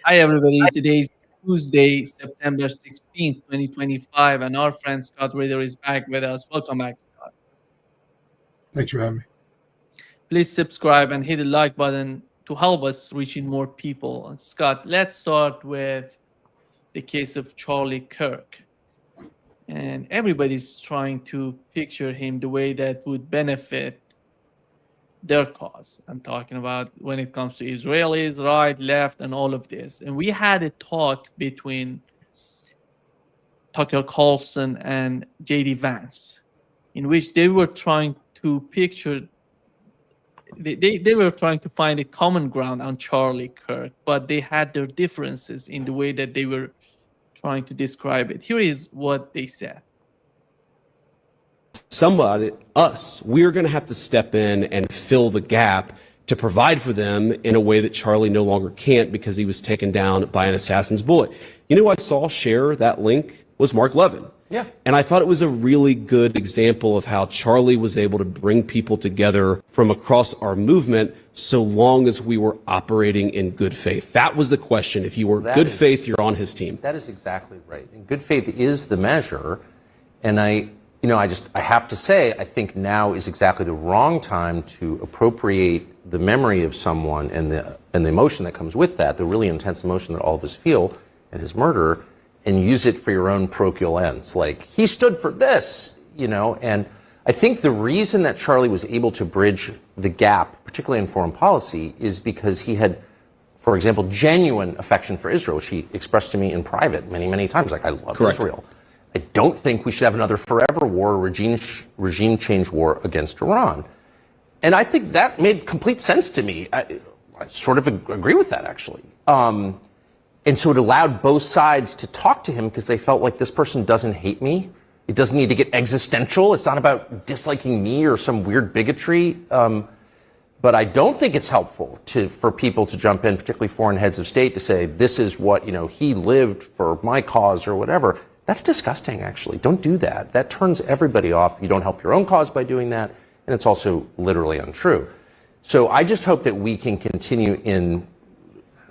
Hi, everybody. Today is Tuesday, September 16th, 2025, and our friend Scott Ritter is back with us. Welcome back, Scott. Thanks for having me. Please subscribe and hit the like button to help us reaching more people. Scott, let's start with the case of Charlie Kirk. And everybody's trying to picture him the way that would benefit their cause. I'm talking about when it comes to Israelis, right, left, and all of this. And we had a talk between Tucker Carlson and JD Vance, in which they were trying to picture, they were trying to find a common ground on Charlie Kirk, but they had their differences in the way that they were trying to describe it. Here is what they said. Somebody, us, we're going to have to step in and fill the gap to provide for them in a way that Charlie no longer can't because he was taken down by an assassin's bullet. You know who I saw share that link was Mark Levin. Yeah. And I thought it was a really good example of how Charlie was able to bring people together from across our movement so long as we were operating in good faith. That was the question. If you were good faith, you're on his team. That is exactly right. And good faith is the measure. And I have to say, I think now is exactly the wrong time to appropriate the memory of someone and the emotion that comes with that, the really intense emotion that all of us feel at his murder, and use it for your own parochial ends. Like, he stood for this, and I think the reason that Charlie was able to bridge the gap, particularly in foreign policy, is because he had, for example, genuine affection for Israel, which he expressed to me in private many, many times. Like, I love Israel. I don't think we should have another forever war, regime change war against Iran. And I think that made complete sense to me. I sort of agree with that, actually. And so it allowed both sides to talk to him because they felt like this person doesn't hate me. It doesn't need to get existential. It's not about disliking me or some weird bigotry. But I don't think it's helpful for people to jump in, particularly foreign heads of state, to say, this is what, he lived for my cause or whatever. That's disgusting, actually. Don't do that. That turns everybody off. You don't help your own cause by doing that. And it's also literally untrue. So I just hope that we can continue in,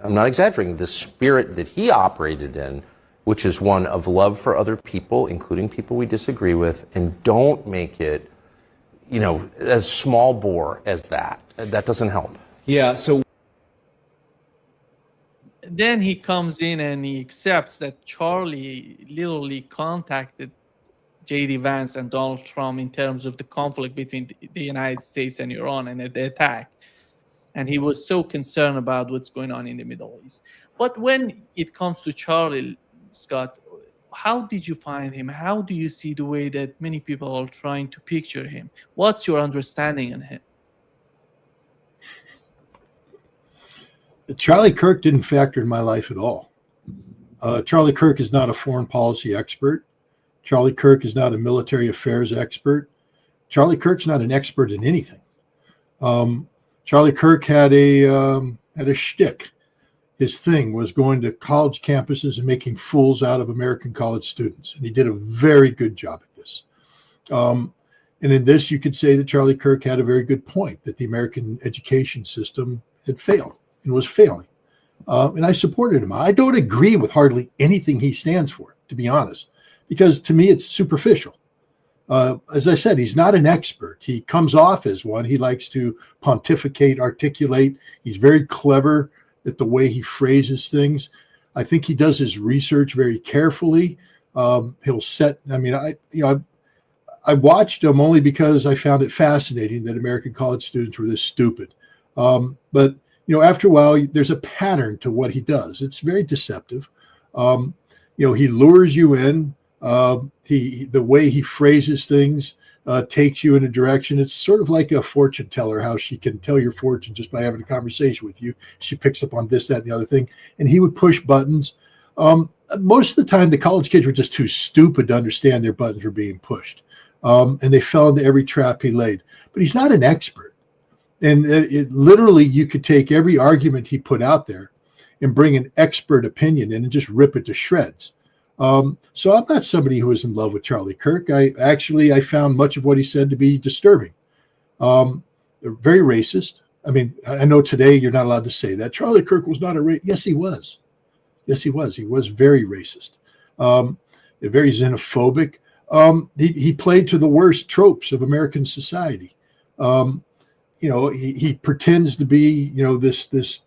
I'm not exaggerating, the spirit that he operated in, which is one of love for other people, including people we disagree with, and don't make it, as small bore as that. That doesn't help. Yeah, so Then he comes in and he accepts that Charlie literally contacted JD Vance and Donald Trump in terms of the conflict between the United States and Iran and the attack. And he was so concerned about what's going on in the Middle East. But when it comes to Charlie, Scott, how did you find him? How do you see the way that many people are trying to picture him? What's your understanding on him? Charlie Kirk didn't factor in my life at all. Charlie Kirk is not a foreign policy expert. Charlie Kirk is not a military affairs expert. Charlie Kirk's not an expert in anything. Charlie Kirk had a shtick. His thing was going to college campuses and making fools out of American college students, and he did a very good job at this. And in this, you could say that Charlie Kirk had a very good point, that the American education system had failed and was failing. And I supported him. I don't agree with hardly anything he stands for, to be honest, because to me it's superficial. As I said, he's not an expert. He comes off as one. He likes to pontificate, articulate. He's very clever at the way he phrases things. I think he does his research very carefully. He'll set, I watched him only because I found it fascinating that American college students were this stupid. But after a while, there's a pattern to what he does. It's very deceptive. He lures you in. The way he phrases things takes you in a direction. It's sort of like a fortune teller, how she can tell your fortune just by having a conversation with you. She picks up on this, that, and the other thing. And he would push buttons. Most of the time, the college kids were just too stupid to understand their buttons were being pushed. And they fell into every trap he laid. But he's not an expert. And it literally, you could take every argument he put out there and bring an expert opinion in and just rip it to shreds. So I'm not somebody who is in love with Charlie Kirk. I found much of what he said to be disturbing. Very racist. I mean, I know today you're not allowed to say that. Charlie Kirk was not a racist. Yes, he was. Yes, he was. He was very racist, very xenophobic. He played to the worst tropes of American society. He pretends to be, this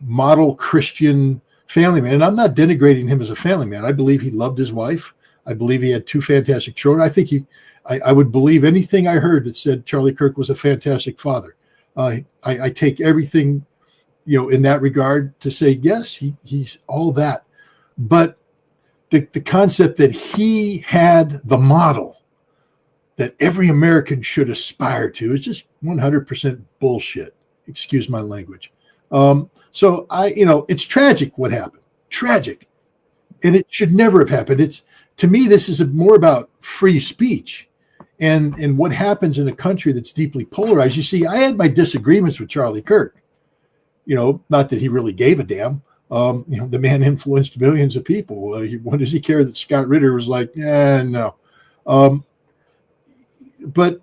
model Christian family man. And I'm not denigrating him as a family man. I believe he loved his wife. I believe he had 2 fantastic children. I think I would believe anything I heard that said Charlie Kirk was a fantastic father. I take everything, in that regard to say, yes, he's all that. But the concept that he had the model that every American should aspire to is just 100% bullshit. Excuse my language. So it's tragic what happened. Tragic. And it should never have happened. To me, this is more about free speech and what happens in a country that's deeply polarized. You see, I had my disagreements with Charlie Kirk. Not that he really gave a damn. The man influenced millions of people. What does he care that Scott Ritter was like, no. But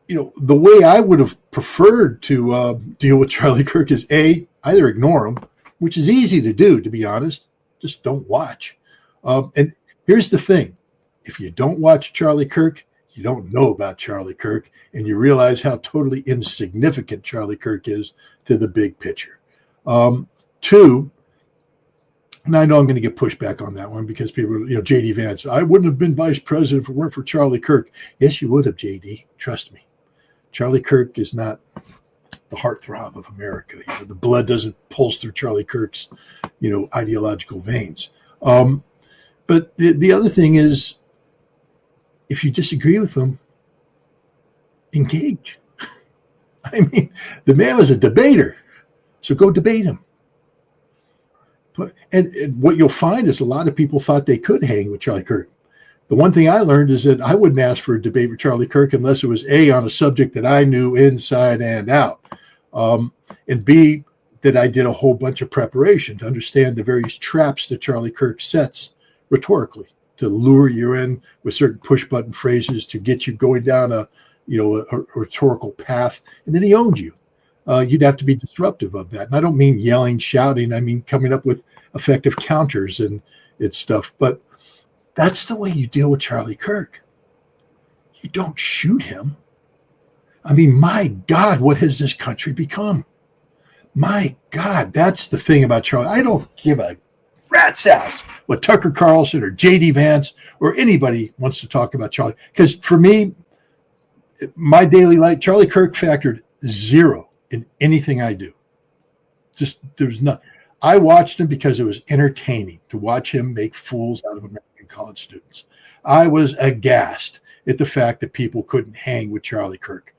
the way I would have preferred to deal with Charlie Kirk is either ignore him, which is easy to do, to be honest. Just don't watch. And here's the thing. If you don't watch Charlie Kirk, you don't know about Charlie Kirk, and you realize how totally insignificant Charlie Kirk is to the big picture. 2, and I know I'm going to get pushed back on that one because people, J.D. Vance, I wouldn't have been vice president if it weren't for Charlie Kirk. Yes, you would have, J.D. Trust me. Charlie Kirk is not the heartthrob of America. The blood doesn't pulse through Charlie Kirk's, ideological veins. But the other thing is, if you disagree with them, engage. I mean, the man was a debater, so go debate him. And what you'll find is a lot of people thought they could hang with Charlie Kirk. The one thing I learned is that I wouldn't ask for a debate with Charlie Kirk unless it was A, on a subject that I knew inside and out, and B, that I did a whole bunch of preparation to understand the various traps that Charlie Kirk sets rhetorically to lure you in with certain push-button phrases to get you going down a rhetorical path, and then he owned you. You'd have to be disruptive of that. And I don't mean yelling, shouting. I mean coming up with effective counters and it's stuff. But that's the way you deal with Charlie Kirk. You don't shoot him. I mean, my God, what has this country become? My God, that's the thing about Charlie. I don't give a rat's ass what Tucker Carlson or J.D. Vance or anybody wants to talk about Charlie. Because for me, my daily life, Charlie Kirk factored 0 in anything I do. Just there's not. I watched him because it was entertaining to watch him make fools out of American college students. I was aghast at the fact that people couldn't hang with Charlie Kirk.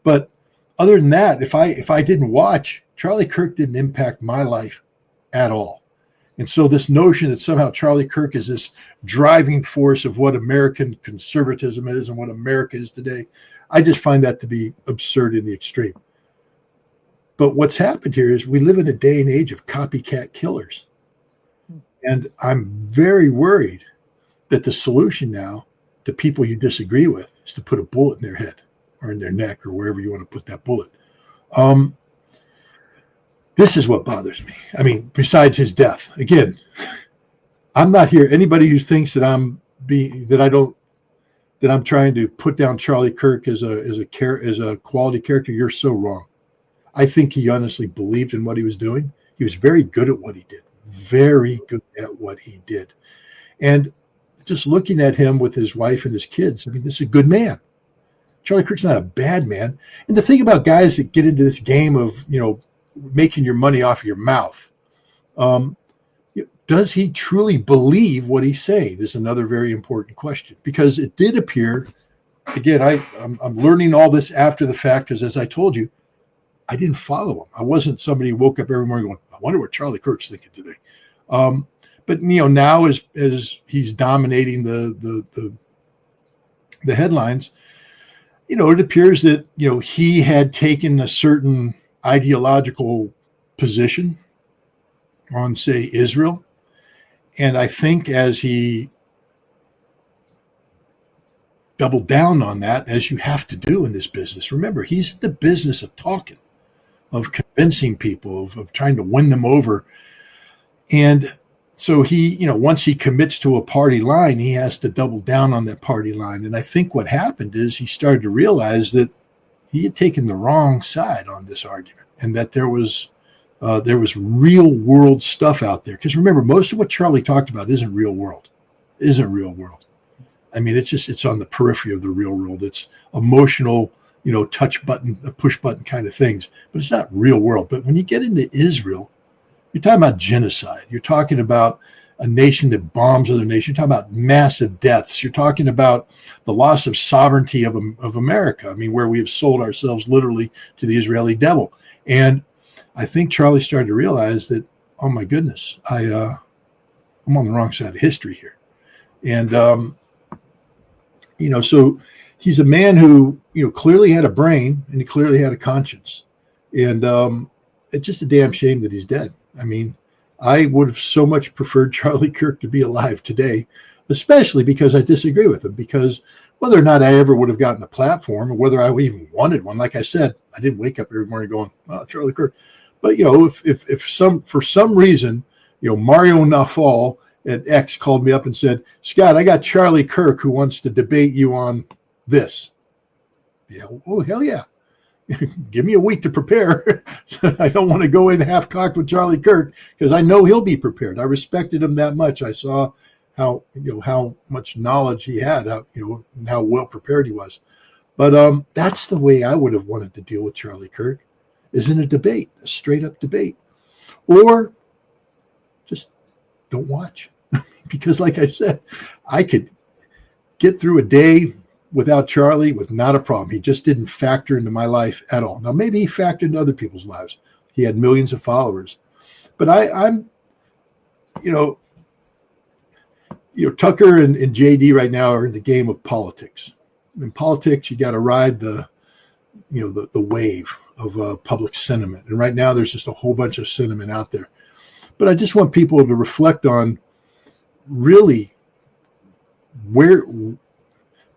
But other than that, if I didn't watch, Charlie Kirk didn't impact my life at all. And so this notion that somehow Charlie Kirk is this driving force of what American conservatism is and what America is today, I just find that to be absurd in the extreme. But what's happened here is we live in a day and age of copycat killers. And I'm very worried that the solution now to people you disagree with is to put a bullet in their head or in their neck or wherever you want to put that bullet. This is what bothers me. I mean, besides his death, again, I'm not here. Anybody who thinks that I'm trying to put down Charlie Kirk as a quality character, you're so wrong. I think he honestly believed in what he was doing. He was very good at what he did. Very good at what he did. And just looking at him with his wife and his kids, I mean, this is a good man. Charlie Kirk's not a bad man. And the thing about guys that get into this game of, making your money off of your mouth, does he truly believe what he's saying is another very important question. Because it did appear, again, I'm learning all this after the fact, because as I told you, I didn't follow him. I wasn't somebody who woke up every morning going, I wonder what Charlie Kirk's thinking today. But now as he's dominating the headlines, it appears that he had taken a certain ideological position on, say, Israel, and I think as he doubled down on that, as you have to do in this business. Remember, he's in the business of talking, of convincing people, of trying to win them over. And so he, once he commits to a party line, he has to double down on that party line. And I think what happened is he started to realize that he had taken the wrong side on this argument, and that there was real world stuff out there. Because remember, most of what Charlie talked about isn't real world. I mean, it's on the periphery of the real world. It's emotional, touch button, push button kind of things, but it's not real world. But when you get into Israel, you're talking about genocide. You're talking about a nation that bombs other nations. You're talking about massive deaths. You're talking about the loss of sovereignty of America. I mean, where we have sold ourselves literally to the Israeli devil. And I think Charlie started to realize that, oh my goodness, I'm on the wrong side of history here. And, so he's a man who, clearly had a brain, and he clearly had a conscience. And it's just a damn shame that he's dead. I mean, I would have so much preferred Charlie Kirk to be alive today, especially because I disagree with him. Because whether or not I ever would have gotten a platform, or whether I even wanted one, like I said, I didn't wake up every morning going, "Oh, Charlie Kirk." But if for some reason, Mario Nafal at X called me up and said, "Scott, I got Charlie Kirk who wants to debate you on this." Yeah, oh hell yeah. Give me a week to prepare. I don't want to go in half-cocked with Charlie Kirk, because I know he'll be prepared. I respected him that much. I saw how much knowledge he had, and how well prepared he was. But that's the way I would have wanted to deal with Charlie Kirk, is in a debate, a straight-up debate, or just don't watch. Because, like I said, I could get through a day without Charlie with not a problem. He just didn't factor into my life at all. Now, maybe he factored into other people's lives. He had millions of followers. But I'm Tucker and JD right now are in the game of politics. In politics, you got to ride the wave of public sentiment. And right now, there's just a whole bunch of sentiment out there. But I just want people to reflect on really where,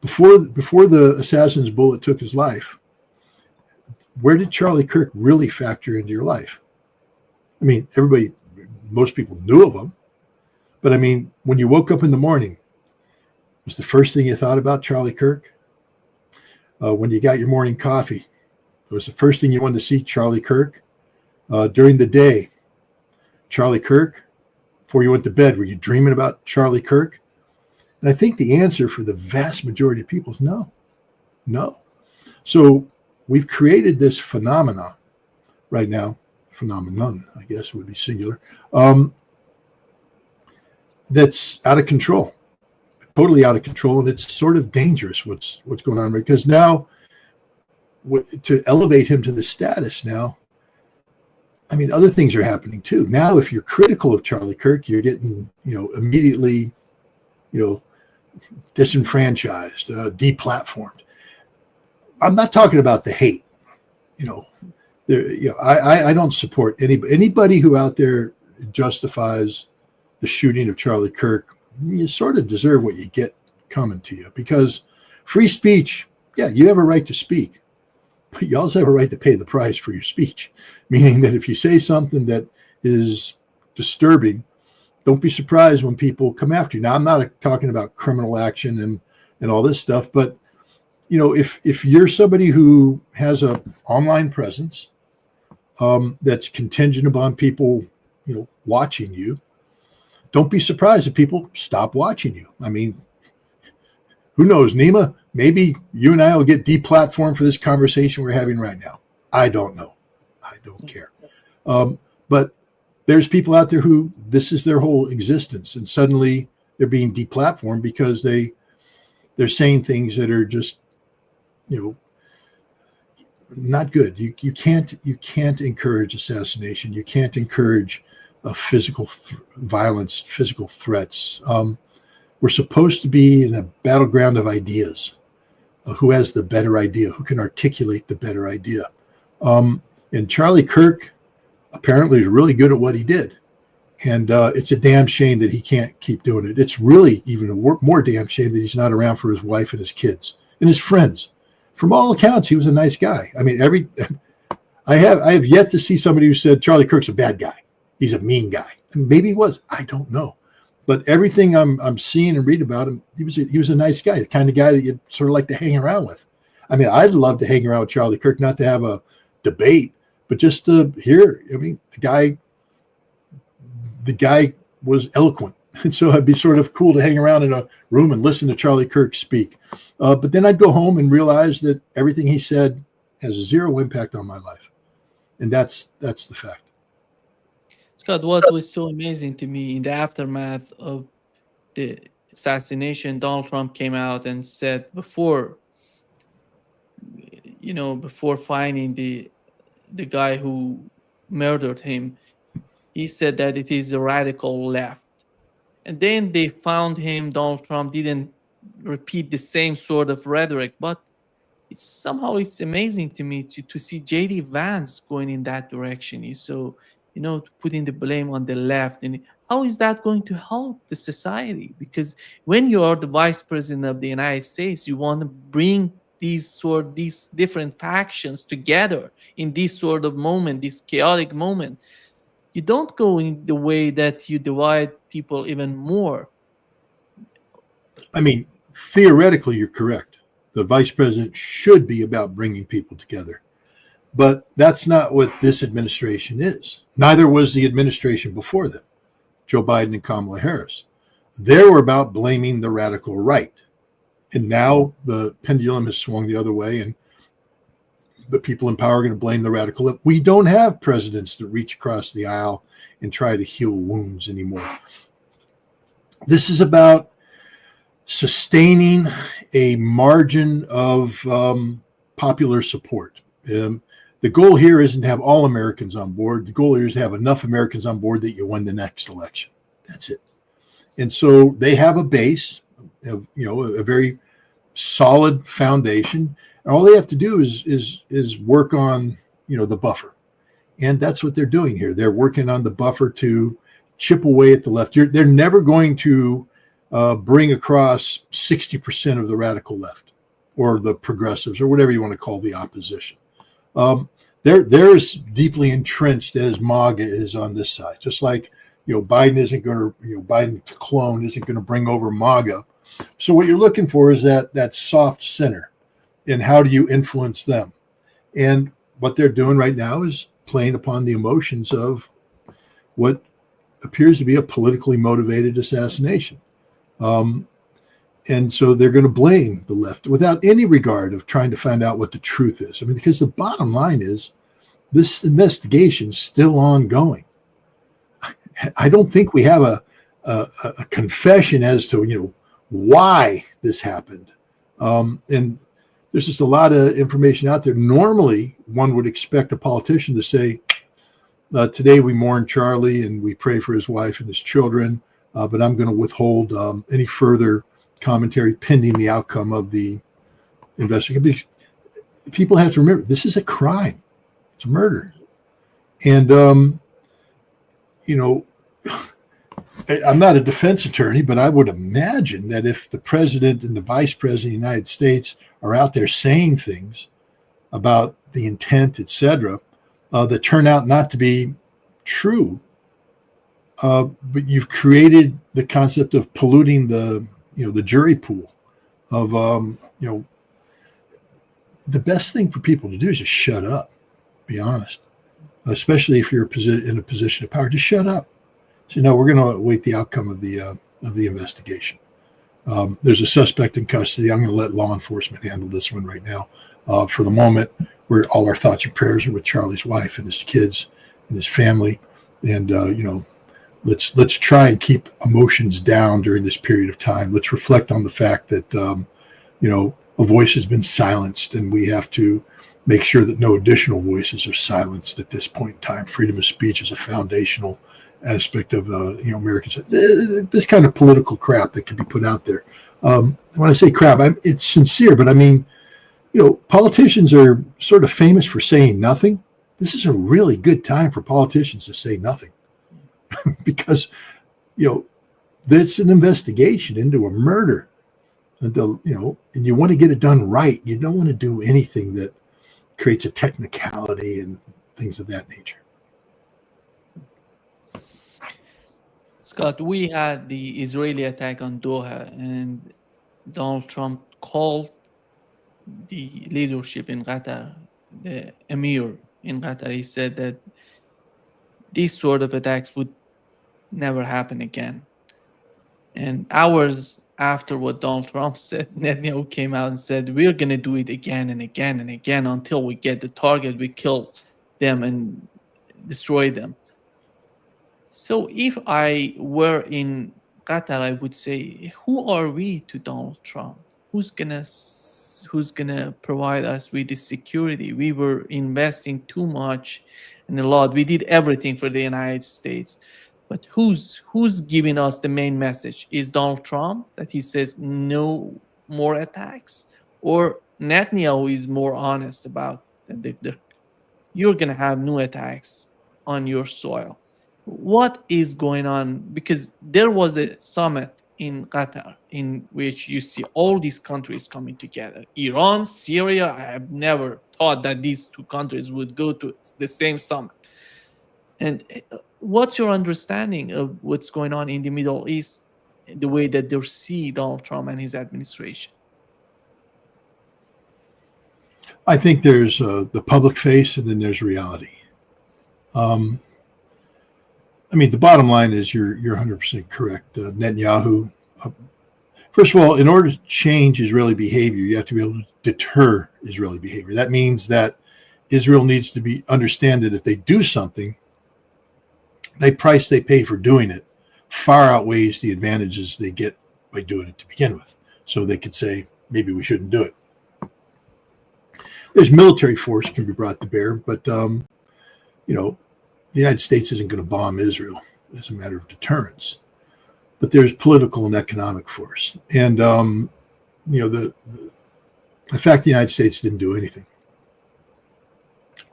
before the assassin's bullet took his life, where did Charlie Kirk really factor into your life? I mean, most people knew of him, but I mean, when you woke up in the morning, was the first thing you thought about Charlie Kirk? When you got your morning coffee, was the first thing you wanted to see Charlie Kirk? During the day, Charlie Kirk? Before you went to bed, were you dreaming about Charlie Kirk? And I think the answer for the vast majority of people is no. So we've created this phenomenon right now, phenomenon, I guess would be singular, that's out of control, totally out of control. And it's sort of dangerous what's going on, because now to elevate him to the status now, I mean, other things are happening too. Now, if you're critical of Charlie Kirk, you're getting, immediately, disenfranchised, deplatformed. I'm not talking about the hate. I don't support anybody who out there justifies the shooting of Charlie Kirk. You sort of deserve what you get coming to you, because free speech, yeah, you have a right to speak, but you also have a right to pay the price for your speech. Meaning that if you say something that is disturbing, don't be surprised when people come after you. Now, I'm not talking about criminal action and all this stuff, but if you're somebody who has an online presence that's contingent upon people, watching you, don't be surprised if people stop watching you. I mean, who knows, Nima? Maybe you and I will get deplatformed for this conversation we're having right now. I don't know. I don't care. But there's people out there who this is their whole existence, and suddenly they're being deplatformed because they're saying things that are just, not good. You can't encourage assassination. You can't encourage physical violence, physical threats. We're supposed to be in a battleground of ideas. Who has the better idea? Who can articulate the better idea? And Charlie Kirk apparently is really good at what he did. And it's a damn shame that he can't keep doing it. It's really even a more damn shame that he's not around for his wife and his kids and his friends. From all accounts, he was a nice guy. I mean, I have yet to see somebody who said Charlie Kirk's a bad guy. He's a mean guy. Maybe he was. I don't know. But everything I'm seeing and read about him, he was a nice guy, the kind of guy that you'd sort of like to hang around with. I mean, I'd love to hang around with Charlie Kirk, not to have a debate, but just to hear. I mean, the guy was eloquent. And so it'd be sort of cool to hang around in a room and listen to Charlie Kirk speak. But then I'd go home and realize that everything he said has zero impact on my life. And that's the fact. Scott, what was so amazing to me in the aftermath of the assassination, Donald Trump came out and said before finding the guy who murdered him, he said that it is the radical left. And then they found him, Donald Trump didn't repeat the same sort of rhetoric, but it's amazing to me to see J.D. Vance going in that direction. So, putting the blame on the left. And how is that going to help the society? Because when you are the vice president of the United States, you want to bring these different factions together in this sort of moment, this chaotic moment. You don't go in the way that you divide people even more. I mean, theoretically, you're correct. The vice president should be about bringing people together. But that's not what this administration is. Neither was the administration before them, Joe Biden and Kamala Harris. They were about blaming the radical right. And now the pendulum has swung the other way, and the people in power are going to blame the radical left. We don't have presidents that reach across the aisle and try to heal wounds anymore. This is about sustaining a margin of popular support. The goal here isn't to have all Americans on board. The goal here is to have enough Americans on board that you win the next election. That's it. And so they have a base, a very solid foundation. And all they have to do is work on, the buffer. And that's what they're doing here. They're working on the buffer to chip away at the left. They're never going to bring across 60% of the radical left or the progressives or whatever you want to call the opposition. They're as deeply entrenched as MAGA is on this side. Just like, Biden isn't going to, Biden's clone isn't going to bring over MAGA. So what you're looking for is that soft center. And how do you influence them? And what they're doing right now is playing upon the emotions of what appears to be a politically motivated assassination. And so they're going to blame the left without any regard of trying to find out what the truth is. I mean, because the bottom line is this investigation is still ongoing. I don't think we have a confession as to, why this happened. And there's just a lot of information out there. Normally, one would expect a politician to say, today we mourn Charlie and we pray for his wife and his children, but I'm going to withhold any further commentary pending the outcome of the investigation. People have to remember, this is a crime. It's murder. And, I'm not a defense attorney, but I would imagine that if the president and the vice president of the United States are out there saying things about the intent, et cetera, that turn out not to be true, but you've created the concept of polluting the jury pool of, the best thing for people to do is just shut up, be honest, especially if you're in a position of power, just shut up. So, we're going to await the outcome of the investigation. There's a suspect in custody. I'm going to let law enforcement handle this one right now. For the moment, all our thoughts and prayers are with Charlie's wife and his kids and his family. And, let's try and keep emotions down during this period of time. Let's reflect on the fact that, a voice has been silenced, and we have to make sure that no additional voices are silenced at this point in time. Freedom of speech is a foundational aspect of Americans. This kind of political crap that can be put out there. When I say crap, it's sincere, but I mean, politicians are sort of famous for saying nothing. This is a really good time for politicians to say nothing because, it's an investigation into a murder, and and you want to get it done right. You don't want to do anything that creates a technicality and things of that nature. Scott, we had the Israeli attack on Doha, and Donald Trump called the leadership in Qatar, the emir in Qatar. He said that these sort of attacks would never happen again. And hours after what Donald Trump said, Netanyahu came out and said, we're going to do it again and again and again until we get the target, we kill them and destroy them. So if I were in Qatar, I would say, who are we to Donald Trump? Who's gonna provide us with this security? We were investing too much and a lot. We did everything for the United States. But who's giving us the main message? Is Donald Trump, that he says no more attacks? Or Netanyahu is more honest about that you're going to have new attacks on your soil? What is going on? Because there was a summit in Qatar in which you see all these countries coming together. Iran, Syria, I have never thought that these two countries would go to the same summit. And what's your understanding of what's going on in the Middle East, the way that they see Donald Trump and his administration? I think there's the public face, and then there's reality. I mean, the bottom line is you're 100% correct. Netanyahu, first of all, in order to change Israeli behavior, you have to be able to deter Israeli behavior. That means that Israel needs to understand that if they do something, the price they pay for doing it far outweighs the advantages they get by doing it to begin with. So they could say, maybe we shouldn't do it. There's military force can be brought to bear, but the United States isn't going to bomb Israel as a matter of deterrence. But there's political and economic force. And, the fact the United States didn't do anything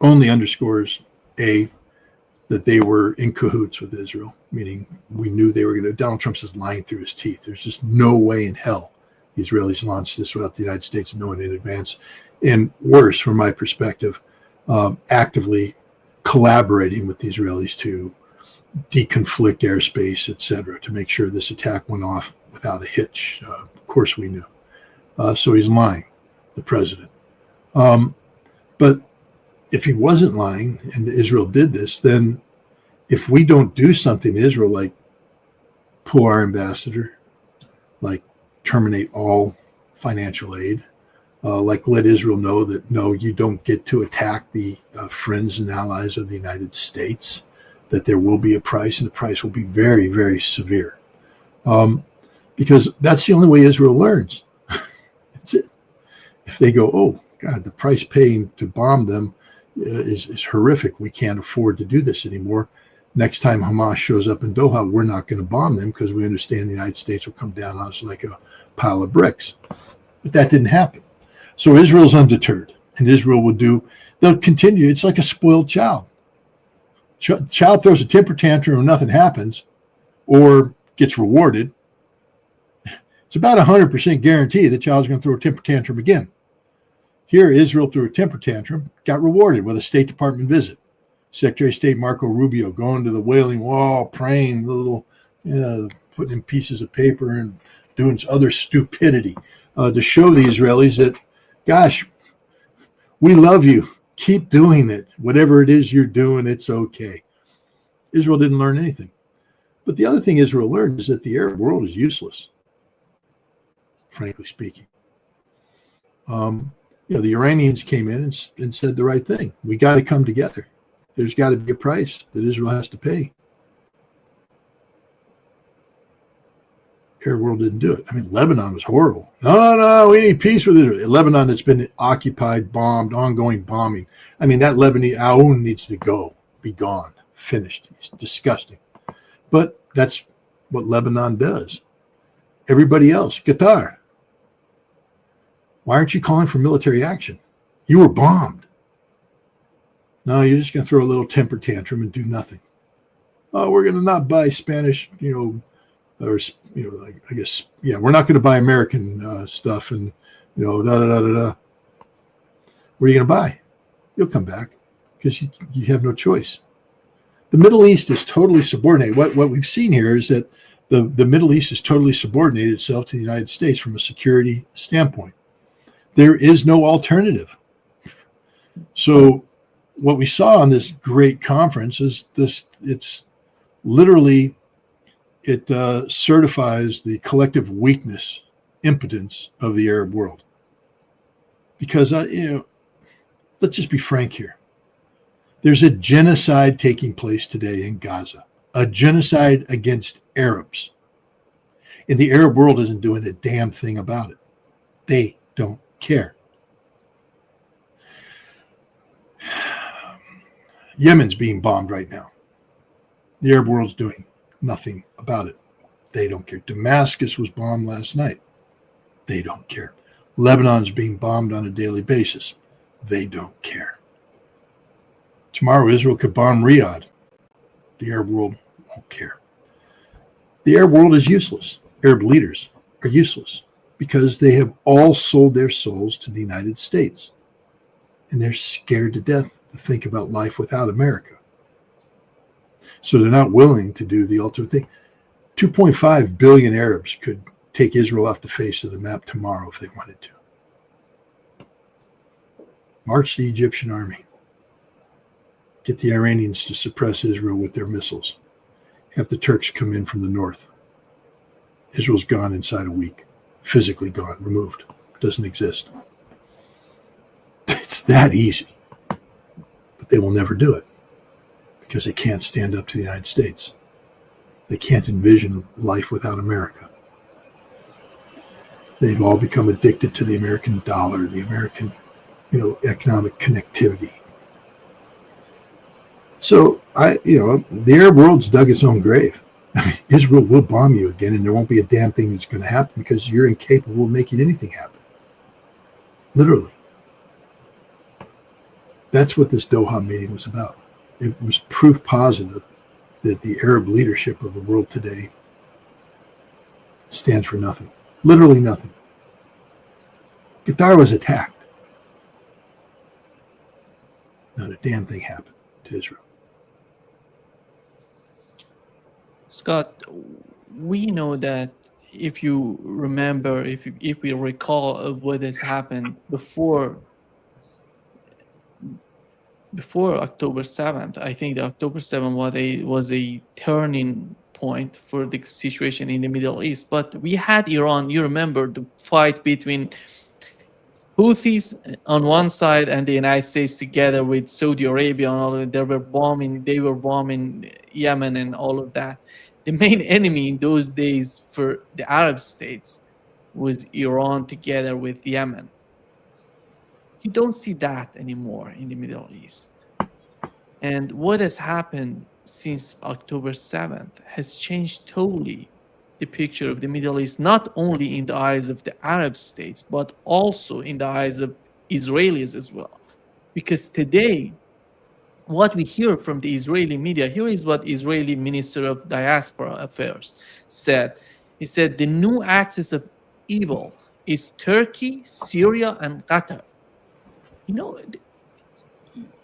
only underscores, that they were in cahoots with Israel, meaning we knew they were going to. Donald Trump's just lying through his teeth. There's just no way in hell the Israelis launched this without the United States knowing in advance. And worse, from my perspective, actively collaborating with the Israelis to deconflict airspace, etc., to make sure this attack went off without a hitch. Of course, we knew. So he's lying, the president. But if he wasn't lying and Israel did this, then if we don't do something to Israel, like pull our ambassador, like terminate all financial aid, like let Israel know that, no, you don't get to attack the friends and allies of the United States, that there will be a price, and the price will be very, very severe. Because that's the only way Israel learns. That's it. If they go, oh, God, the price paying to bomb them is horrific. We can't afford to do this anymore. Next time Hamas shows up in Doha, we're not going to bomb them because we understand the United States will come down on us like a pile of bricks. But that didn't happen. So Israel's undeterred, and Israel they'll continue. It's like a spoiled child. Child throws a temper tantrum and nothing happens, or gets rewarded. It's about 100% guarantee the child's going to throw a temper tantrum again. Here, Israel threw a temper tantrum, got rewarded with a State Department visit. Secretary of State Marco Rubio going to the Wailing Wall, praying, putting in pieces of paper and doing other stupidity to show the Israelis that, gosh, we love you. Keep doing it. Whatever it is you're doing, it's okay. Israel didn't learn anything. But the other thing Israel learned is that the Arab world is useless, frankly speaking. The Iranians came in and said the right thing. We got to come together. There's got to be a price that Israel has to pay. Arab world didn't do it. I mean, Lebanon was horrible. No, we need peace with Israel. Lebanon that's been occupied, bombed, ongoing bombing. I mean, that Lebanese Aoun needs to go, be gone, finished. It's disgusting. But that's what Lebanon does. Everybody else, Qatar. Why aren't you calling for military action? You were bombed. No, you're just going to throw a little temper tantrum and do nothing. Oh, we're going to not buy Spanish, I guess, we're not going to buy American stuff and, What are you going to buy? You'll come back because you have no choice. The Middle East is totally subordinated. What we've seen here is that the Middle East has totally subordinated itself to the United States from a security standpoint. There is no alternative. So what we saw on this great conference is this, it's literally, it certifies the collective weakness, impotence of the Arab world. Because, let's just be frank here. There's a genocide taking place today in Gaza, a genocide against Arabs. And the Arab world isn't doing a damn thing about it. They don't care. Yemen's being bombed right now. The Arab world's doing nothing about it. They don't care. Damascus was bombed last night. They don't care. Lebanon's being bombed on a daily basis. They don't care. Tomorrow, Israel could bomb Riyadh. The Arab world won't care. The Arab world is useless. Arab leaders are useless because they have all sold their souls to the United States. And they're scared to death to think about life without America. So they're not willing to do the ultimate thing. 2.5 billion Arabs could take Israel off the face of the map tomorrow if they wanted to. March the Egyptian army. Get the Iranians to suppress Israel with their missiles. Have the Turks come in from the north. Israel's gone inside a week. Physically gone, removed. Doesn't exist. It's that easy. But they will never do it because they can't stand up to the United States. They can't envision life without America. They've all become addicted to the American dollar, the American, economic connectivity. So the Arab world's dug its own grave. Israel will bomb you again, and there won't be a damn thing that's going to happen because you're incapable of making anything happen. Literally. That's what this Doha meeting was about. It was proof positive that the Arab leadership of the world today stands for nothing. Literally nothing. Qatar was attacked. Not a damn thing happened to Israel. Scott, we know that if you remember, if we recall what has happened before October 7th, I think the October 7th was a turning point for the situation in the Middle East. But we had Iran, you remember the fight between Houthis on one side and the United States together with Saudi Arabia and all of it. They were bombing Yemen and all of that. The main enemy in those days for the Arab states was Iran together with Yemen. You don't see that anymore in the Middle East. And what has happened since October 7th has changed totally the picture of the Middle East, not only in the eyes of the Arab states, but also in the eyes of Israelis as well. Because today, what we hear from the Israeli media, here is what Israeli Minister of Diaspora Affairs said. He said, the new axis of evil is Turkey, Syria, and Qatar.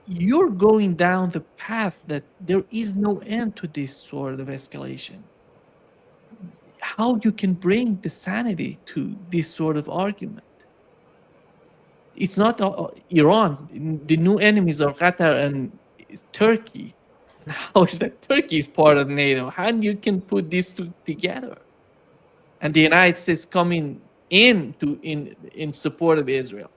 You're going down the path that there is no end to this sort of escalation. How you can bring the sanity to this sort of argument? It's not Iran. The new enemies are Qatar and Turkey. How is that Turkey is part of NATO? How you can put these two together? And the United States coming in support of Israel.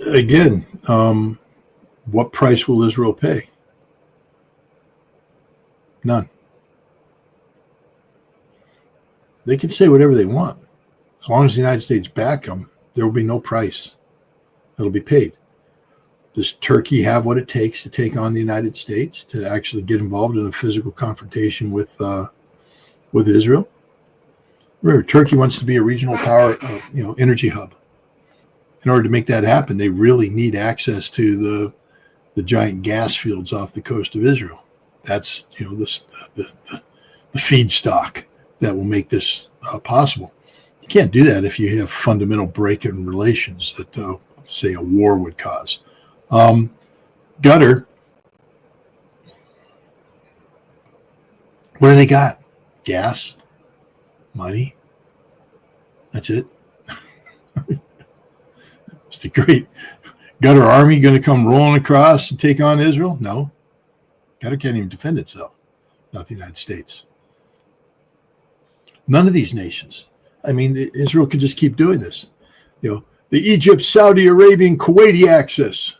Again, what price will Israel pay? None. They can say whatever they want. As long as the United States back them, there will be no price that'll be paid. Does Turkey have what it takes to take on the United States, to actually get involved in a physical confrontation with Israel? Remember, Turkey wants to be a regional power, energy hub. In order to make that happen, they really need access to the giant gas fields off the coast of Israel. That's the feedstock that will make this possible. You can't do that if you have fundamental break in relations that, say, a war would cause. Qatar, what do they got? Gas, money. That's it. It's the great Qatar army going to come rolling across and take on Israel? No. Qatar can't even defend itself, not the United States. None of these nations. I mean, Israel could just keep doing this. You know, the Egypt, Saudi Arabian, Kuwaiti axis.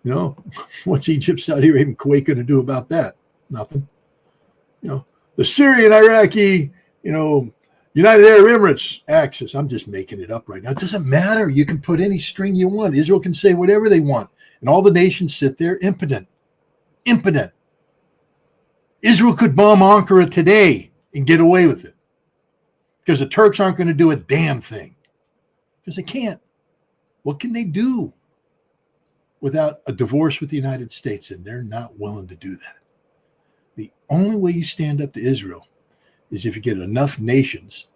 You know, what's Egypt, Saudi Arabia, Kuwait going to do about that? Nothing. You know, the Syrian, Iraqi, you know, United Arab Emirates axis. I'm just making it up right now. It doesn't matter. You can put any string you want. Israel can say whatever they want. And all the nations sit there impotent. Impotent. Israel could bomb Ankara today and get away with it. Because the Turks aren't going to do a damn thing. Because they can't. What can they do without a divorce with the United States? And they're not willing to do that. The only way you stand up to Israel is if you get enough nations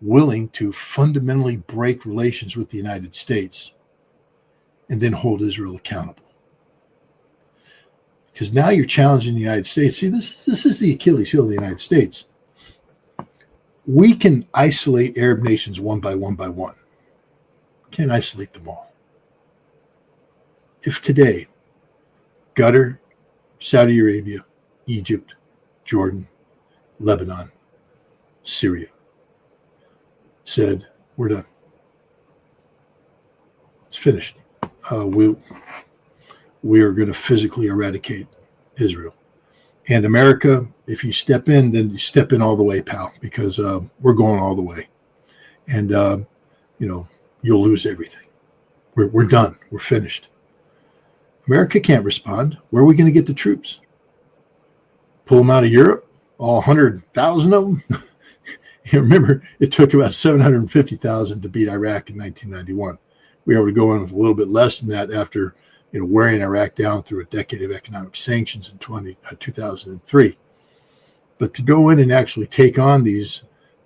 willing to fundamentally break relations with the United States and then hold Israel accountable. Because now you're challenging the United States. See, this is the Achilles heel of the United States. We can isolate Arab nations one by one by one. Can't isolate them all. If today, Qatar, Saudi Arabia, Egypt, Jordan, Lebanon, Syria said, we're done. It's finished. We are going to physically eradicate Israel. And America, if you step in, then you step in all the way, pal, because we're going all the way. And, you know, you'll lose everything. We're done. We're finished. America can't respond. Where are we going to get the troops? Pull them out of Europe? All 100,000 of them? You remember, it took about 750,000 to beat Iraq in 1991. We were able to go in with a little bit less than that after, you know, wearing Iraq down through a decade of economic sanctions in 2003. But to go in and actually take on the